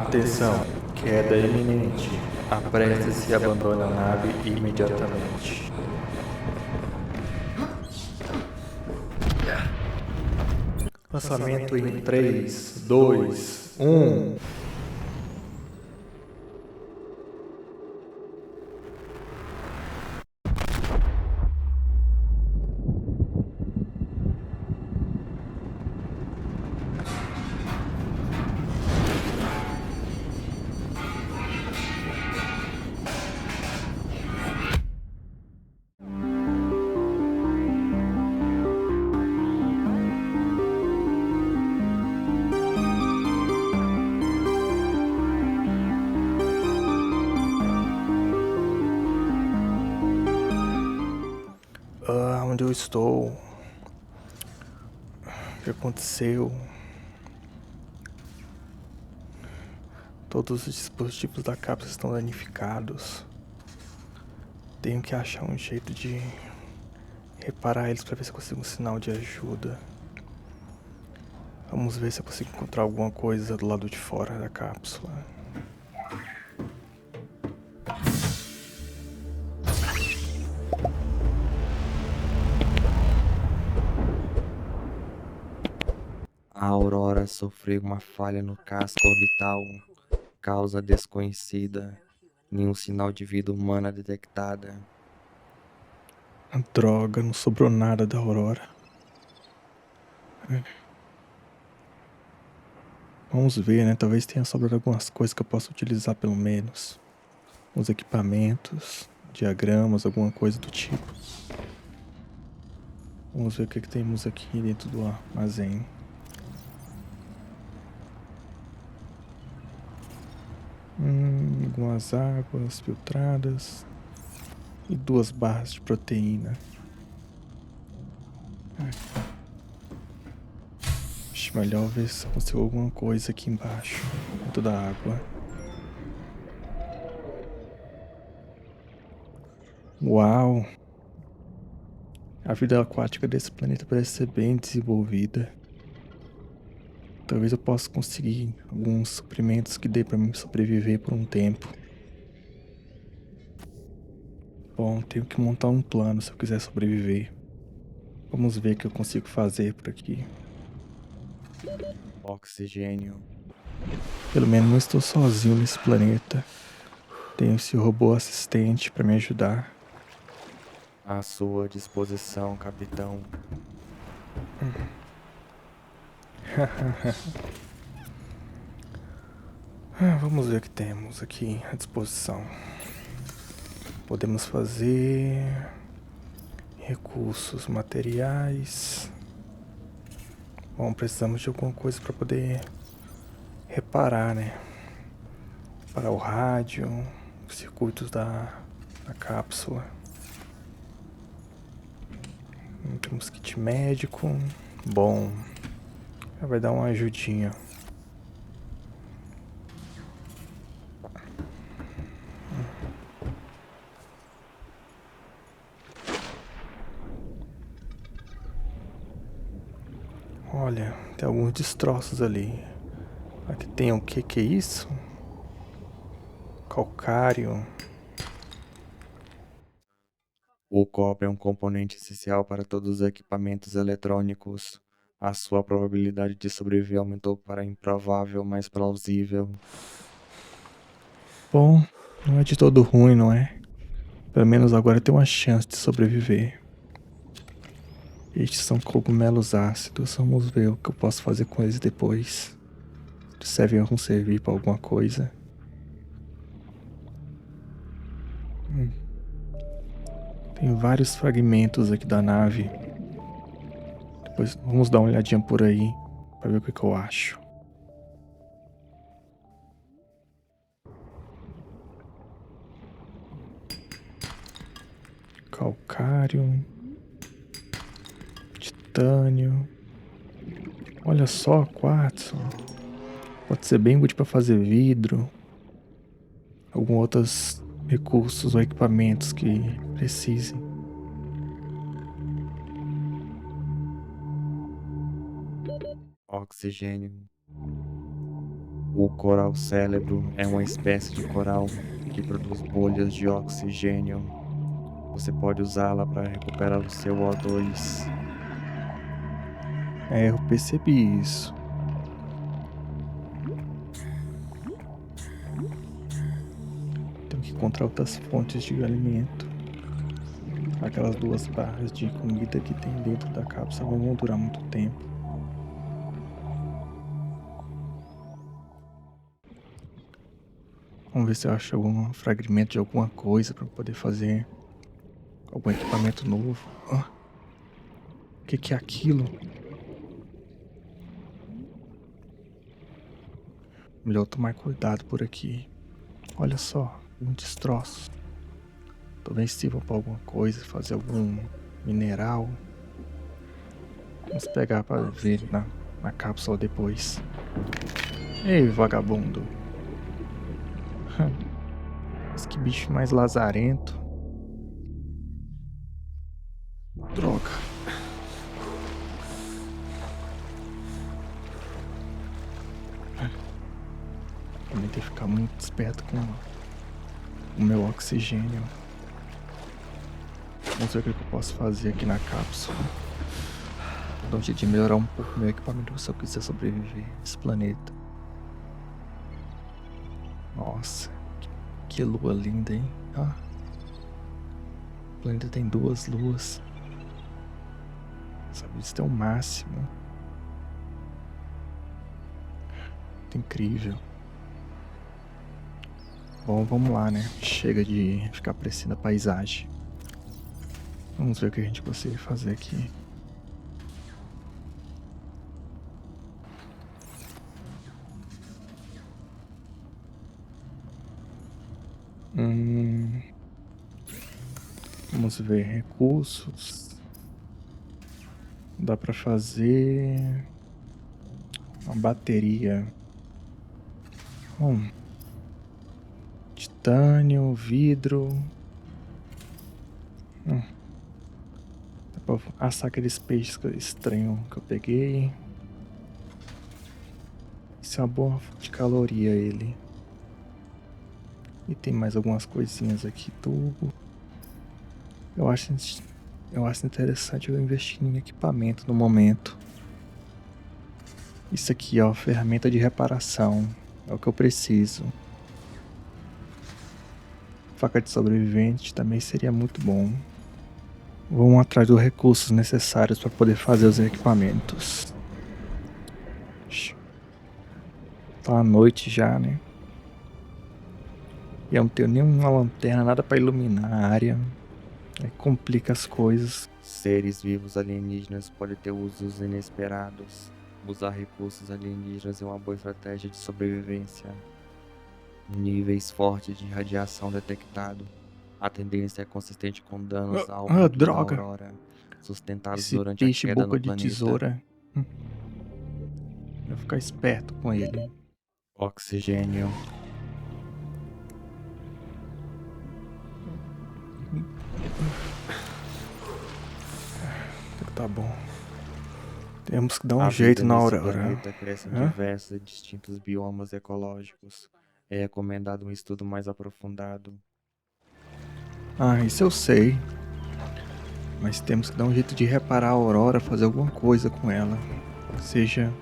Atenção, queda iminente. Apresse-se e abandone a nave imediatamente. Lançamento em 3, 2, 1. Onde eu estou? O que aconteceu? Todos os dispositivos da cápsula estão danificados. Tenho que achar um jeito de reparar eles para ver se eu consigo um sinal de ajuda. Vamos ver se eu consigo encontrar alguma coisa do lado de fora da cápsula. A Aurora sofreu uma falha no casco orbital, causa desconhecida, nenhum sinal de vida humana detectada. Droga, não sobrou nada da Aurora. Vamos ver, né? Talvez tenha sobrado algumas coisas que eu possa utilizar pelo menos. Uns equipamentos, diagramas, alguma coisa do tipo. Vamos ver o que temos aqui dentro do armazém. Algumas águas filtradas e 2 barras de proteína. Acho melhor ver se aconteceu alguma coisa aqui embaixo, dentro da água. Uau! A vida aquática desse planeta parece ser bem desenvolvida. Talvez eu possa conseguir alguns suprimentos que dê pra mim sobreviver por um tempo. Bom, tenho que montar um plano se eu quiser sobreviver. Vamos ver o que eu consigo fazer por aqui. Oxigênio. Pelo menos não estou sozinho nesse planeta. Tenho esse robô assistente para me ajudar. À sua disposição, capitão. Vamos ver o que temos aqui à disposição. Podemos fazer recursos materiais. Bom, precisamos de alguma coisa para poder reparar, né? Para o rádio, os circuitos da cápsula. Temos kit médico. Bom, vai dar uma ajudinha. Olha, tem alguns destroços ali. Aqui tem o que é isso? Calcário. O cobre é um componente essencial para todos os equipamentos eletrônicos. A sua probabilidade de sobreviver aumentou para improvável, mas plausível. Bom, não é de todo ruim, não é? Pelo menos agora tem uma chance de sobreviver. Estes são cogumelos ácidos. Vamos ver o que eu posso fazer com eles depois. Vão servir para alguma coisa. Tem vários fragmentos aqui da nave. Depois vamos dar uma olhadinha por aí para ver o que eu acho. Calcário, titânio. Olha só, quartzo. Pode ser bem útil para fazer vidro. Alguns outros recursos ou equipamentos que precisem. Oxigênio. O coral cérebro é uma espécie de coral que produz bolhas de oxigênio. Você pode usá-la para recuperar o seu O2. É, eu percebi isso. Tenho que encontrar outras fontes de alimento. Aquelas 2 barras de comida que tem dentro da cápsula não vão durar muito tempo. Vamos ver se eu acho algum fragmento de alguma coisa para poder fazer algum equipamento novo. O que é aquilo? Melhor tomar cuidado por aqui. Olha só, muitos destroços. Talvez sirva para alguma coisa, fazer algum mineral. Vamos pegar para ver na cápsula depois. Ei, vagabundo. Mas que bicho mais lazarento. Droga. Também tem que ficar muito esperto com o meu oxigênio. Vamos ver o que eu posso fazer aqui na cápsula. Vou dar um jeito de melhorar um pouco meu equipamento se eu quiser sobreviver nesse planeta. Nossa, que lua linda, hein? O planeta tem 2 luas. Sabe, isso é o máximo. Incrível. Bom, vamos lá, né? Chega de ficar apreciando a paisagem. Vamos ver o que a gente consegue fazer aqui. Vamos ver recursos. Dá pra fazer uma bateria. Titânio, vidro. Dá pra assar aqueles peixes estranhos que eu peguei. Isso é uma boa fonte de caloria ele. E tem mais algumas coisinhas aqui, tubo. Eu acho interessante eu investir em equipamento no momento. Isso aqui, ó, ferramenta de reparação. É o que eu preciso. Faca de sobrevivente também seria muito bom. Vamos atrás dos recursos necessários para poder fazer os equipamentos. Tá à noite já, né? E eu não tenho nenhuma lanterna, nada para iluminar a área. Aí complica as coisas. Seres vivos alienígenas podem ter usos inesperados. Usar recursos alienígenas é uma boa estratégia de sobrevivência. Níveis fortes de radiação detectado. A tendência é consistente com danos ao núcleo da droga. aurora, sustentados Esse durante a peixe queda boca no de planeta. tesoura. Vou ficar esperto com ele. Oxigênio. Tá bom. Temos que dar um A jeito vida na nesse aurora. planeta cresce em diversos e distintos biomas ecológicos. É recomendado um estudo mais aprofundado. Isso eu sei. Mas temos que dar um jeito de reparar a aurora, fazer alguma coisa com ela. Seja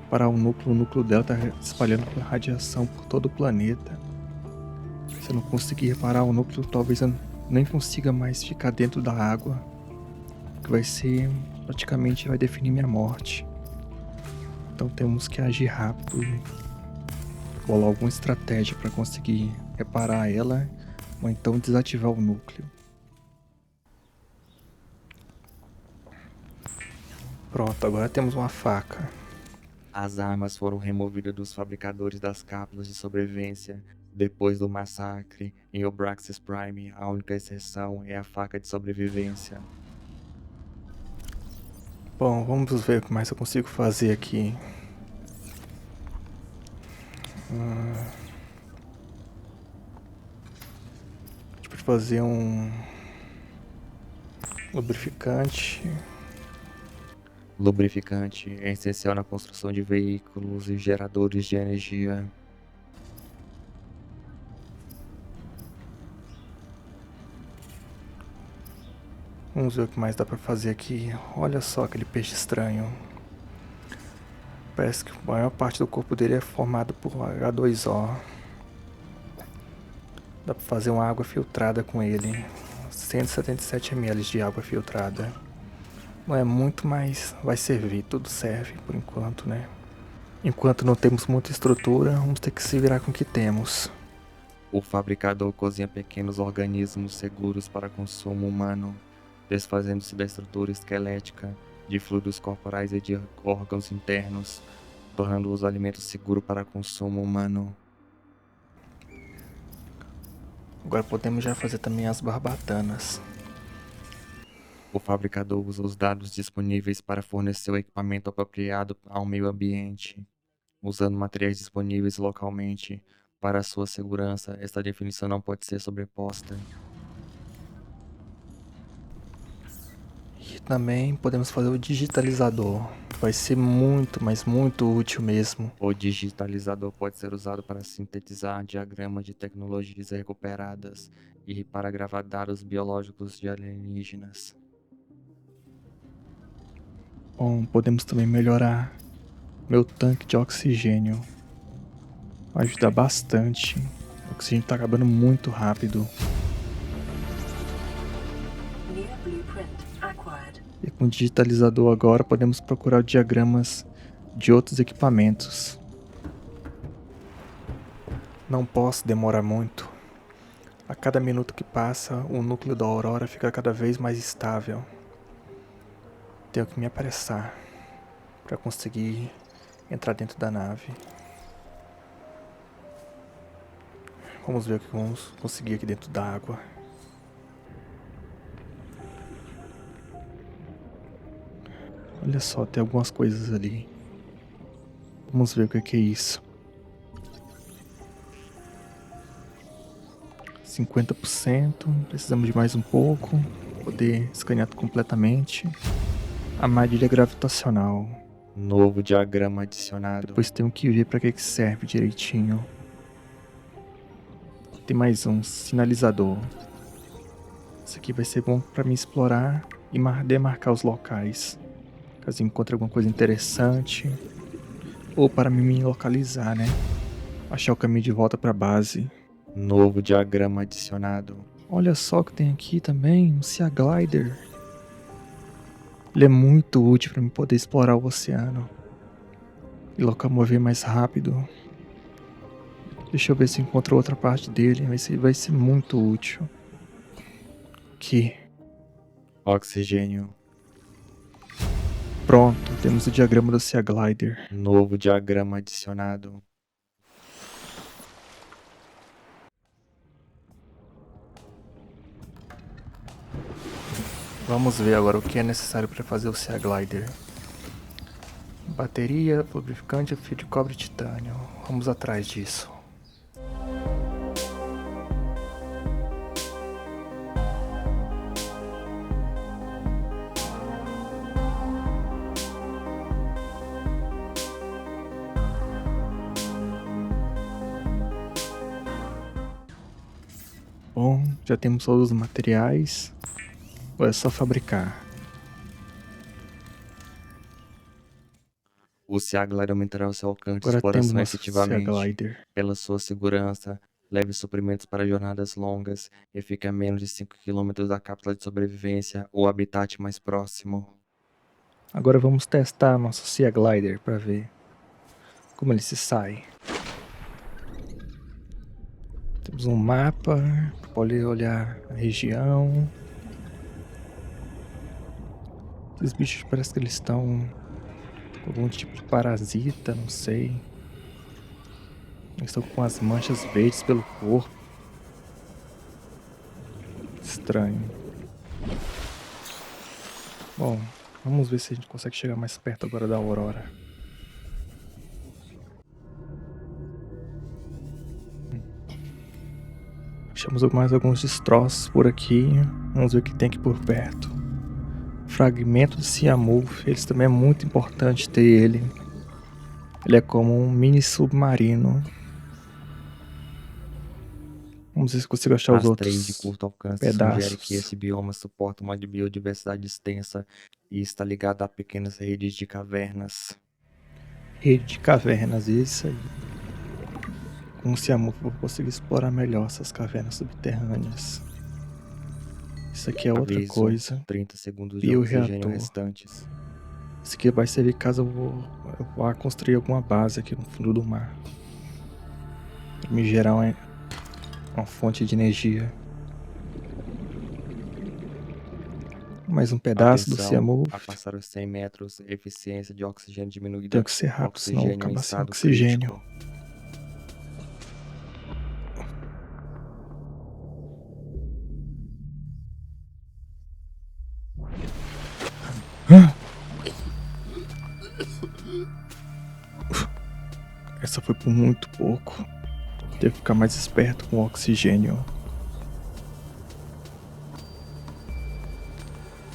para o núcleo dela tá espalhando radiação por todo o planeta. Se eu não conseguir reparar o núcleo, talvez eu nem consiga mais ficar dentro da água. Que vai ser, praticamente vai definir minha morte. Então temos que agir rápido e bolar alguma estratégia para conseguir reparar ela ou então desativar o núcleo. Pronto, agora temos uma faca. As armas foram removidas dos fabricadores das cápsulas de sobrevivência depois do massacre em Obraxis Prime. A única exceção é a faca de sobrevivência. Bom, vamos ver o que mais eu consigo fazer aqui. A gente pode fazer um lubrificante. Lubrificante é essencial na construção de veículos e geradores de energia. Vamos ver o que mais dá pra fazer aqui. Olha só aquele peixe estranho. Parece que a maior parte do corpo dele é formado por H2O. Dá pra fazer uma água filtrada com ele. 177 ml de água filtrada. Não é muito, mas vai servir. Tudo serve por enquanto, né? Enquanto não temos muita estrutura, vamos ter que se virar com o que temos. O fabricador cozinha pequenos organismos seguros para consumo humano, desfazendo-se da estrutura esquelética, de fluidos corporais e de órgãos internos, tornando os alimentos seguros para consumo humano. Agora podemos já fazer também as barbatanas. O fabricador usa os dados disponíveis para fornecer o equipamento apropriado ao meio ambiente, usando materiais disponíveis localmente. Para a sua segurança, esta definição não pode ser sobreposta. E também podemos fazer o digitalizador. Vai ser muito, mas muito útil mesmo. O digitalizador pode ser usado para sintetizar diagramas de tecnologias recuperadas e para gravar dados biológicos de alienígenas. Bom, podemos também melhorar meu tanque de oxigênio. Vai ajudar bastante. O oxigênio está acabando muito rápido. E com o digitalizador agora podemos procurar diagramas de outros equipamentos. Não posso demorar muito. A cada minuto que passa, o núcleo da Aurora fica cada vez mais estável. Tenho que me apressar para conseguir entrar dentro da nave. Vamos ver o que vamos conseguir aqui dentro da água. Olha só, tem algumas coisas ali. Vamos ver o que é isso. 50%. Precisamos de mais um pouco. Poder escanear completamente. Armadilha gravitacional. Novo diagrama adicionado. Depois tenho que ver para que serve direitinho. Tem mais um sinalizador. Isso aqui vai ser bom para mim explorar e demarcar os locais. Caso encontre alguma coisa interessante. Ou para me localizar, né? Achar o caminho de volta para a base. Novo diagrama adicionado. Olha só o que tem aqui também, um Sea Glider. Ele é muito útil para me poder explorar o oceano e locomover mais rápido. Deixa eu ver se encontro outra parte dele, vai ser muito útil. Aqui. Oxigênio. Pronto, temos o diagrama do Sea Glider. Novo diagrama adicionado. Vamos ver agora o que é necessário para fazer o Sea Glider. Bateria, lubrificante, fio de cobre e titânio. Vamos atrás disso. Bom, já temos todos os materiais. Agora é só fabricar. O Sea Glider aumentará o seu alcance de Agora temos exploração nosso Sea efetivamente. Glider. Pela sua segurança, leve suprimentos para jornadas longas e fique a menos de 5 km da cápsula de sobrevivência ou habitat mais próximo. Agora vamos testar nosso Sea Glider para ver como ele se sai. Temos um mapa para poder olhar a região. Esses bichos parece que eles estão com algum tipo de parasita, não sei. Eles estão com as manchas verdes pelo corpo. Estranho. Bom, vamos ver se a gente consegue chegar mais perto agora da Aurora. Achamos mais alguns destroços por aqui. Vamos ver o que tem aqui por perto. Fragmento de Siamurf. Eles também é muito importante ter ele. Ele é como um mini submarino. Vamos ver se eu consigo achar os Rastreio de outros curto alcance sugere que pedaços. esse bioma suporta uma biodiversidade extensa e está ligado a pequenas redes de cavernas. Rede de cavernas, isso aí. Com o Ciamuf eu vou conseguir explorar melhor essas cavernas subterrâneas. Isso aqui é outra Aviso, coisa. 30 segundos de oxigênio Bioreator. restantes. Isso aqui vai servir caso eu vá construir alguma base aqui no fundo do mar. Pra me gerar uma fonte de energia. Mais um pedaço do Atenção, Ciamuf. a passar os 100 metros, eficiência de oxigênio diminuída. Tenho que ser rápido, senão eu vou Oxigênio em acabar sem estado oxigênio. crítico. Essa foi por muito pouco. Devo ficar mais esperto com o oxigênio.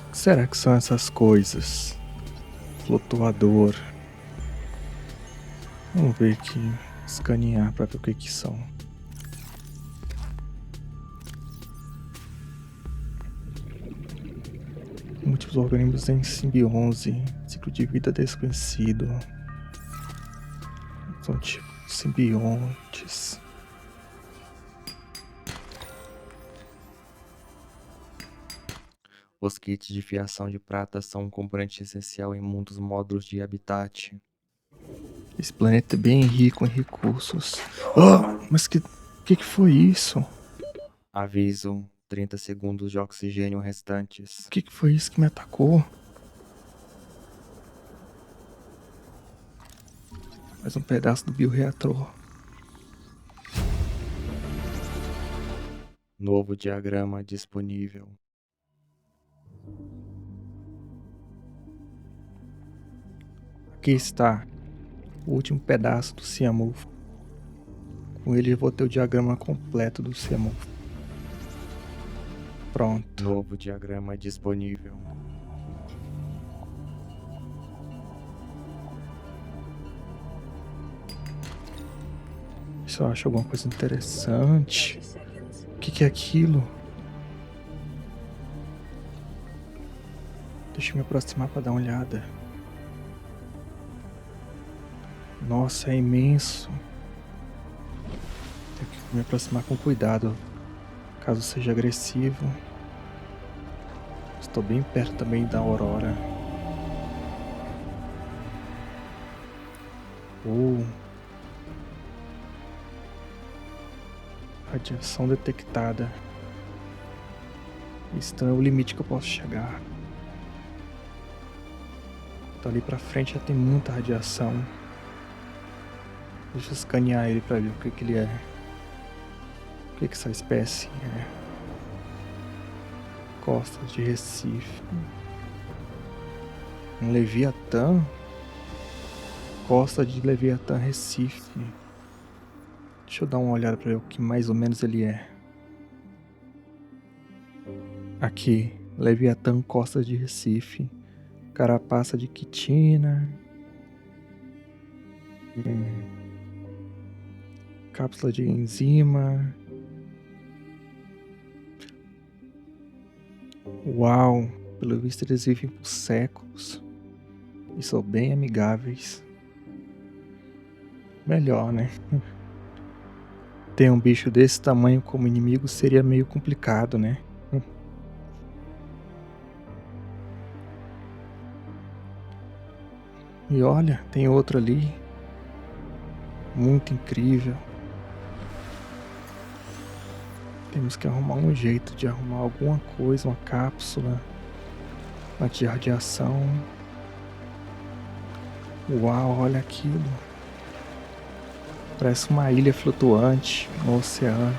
O que será que são essas coisas? Flutuador. Vamos ver aqui. Escanear para ver o que são. Múltiplos organismos em simbiose. Ciclo de vida desconhecido. São tipo simbiontes. Os kits de fiação de prata são um componente essencial em muitos módulos de habitat. Esse planeta é bem rico em recursos. Oh, mas que foi isso? Aviso, 30 segundos de oxigênio restantes. O que foi isso que me atacou? Mais um pedaço do bioreator. Novo diagrama disponível. Aqui está o último pedaço do Ciamuf. Com ele eu vou ter o diagrama completo do Ciamuf. Pronto. Novo diagrama disponível. Se eu acho alguma coisa interessante. O que é aquilo? Deixa eu me aproximar para dar uma olhada. Nossa, é imenso. Tenho que me aproximar com cuidado, caso seja agressivo. Estou bem perto também da aurora. Radiação detectada. Esse então é o limite que eu posso chegar. Dali pra frente já tem muita radiação. Deixa eu escanear ele pra ver o que ele é. O que essa espécie é? Costas de Recife. Um Leviatã. Costa de Leviatã Recife. Deixa eu dar uma olhada pra ver o que mais ou menos ele é. Aqui, Leviatã Costa de Recife. Carapaça de quitina. Cápsula de enzima. Uau, pelo visto eles vivem por séculos. E são bem amigáveis. Melhor, né? Ter um bicho desse tamanho como inimigo seria meio complicado, né? E olha, tem outro ali. Muito incrível. Temos que arrumar um jeito de arrumar alguma coisa, uma cápsula de radiação. Uau, olha aquilo. Parece uma ilha flutuante no oceano.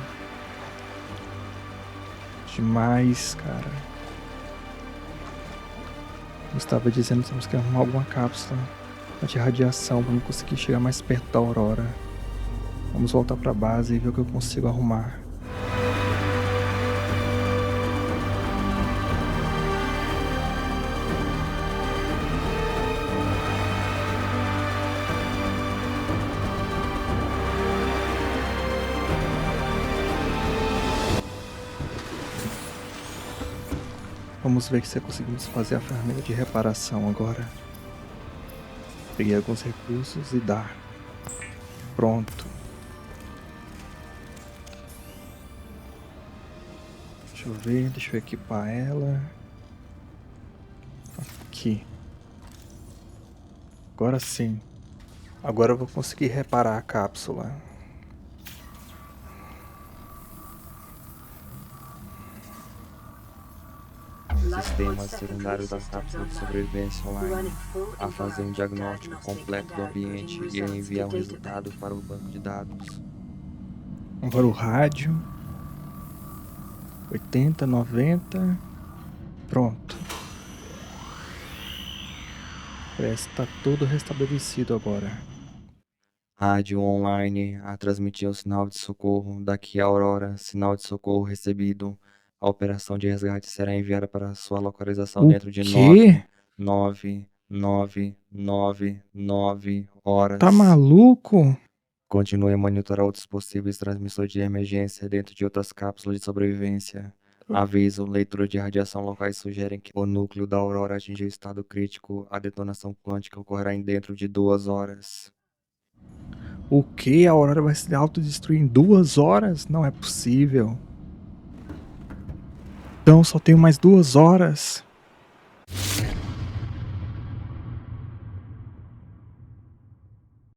Demais, cara. Eu estava dizendo que temos que arrumar alguma cápsula de radiação para não conseguir chegar mais perto da aurora. Vamos voltar para a base e ver o que eu consigo arrumar. Vamos ver se conseguimos fazer a ferramenta de reparação agora. Peguei alguns recursos e dá. Pronto. Deixa eu ver, deixa eu equipar ela. Aqui. Agora sim. Agora eu vou conseguir reparar a cápsula. Sistema secundário da cápsula de sobrevivência online. A fazer um diagnóstico completo do ambiente e a enviar o resultado para o banco de dados. Agora o rádio. 80, 90. Pronto. Parece que tá tudo restabelecido agora. Rádio online a transmitir o sinal de socorro. Daqui a Aurora, sinal de socorro recebido. A operação de resgate será enviada para sua localização O dentro de quê? 9 horas. Tá maluco? Continue a monitorar outros possíveis transmissores de emergência dentro de outras cápsulas de sobrevivência. Aviso: leitura de radiação locais sugerem que o núcleo da Aurora atingiu estado crítico. A detonação quântica ocorrerá em dentro de 2 horas. O que? A Aurora vai se autodestruir em 2 horas? Não é possível. Então só tenho mais 2 horas.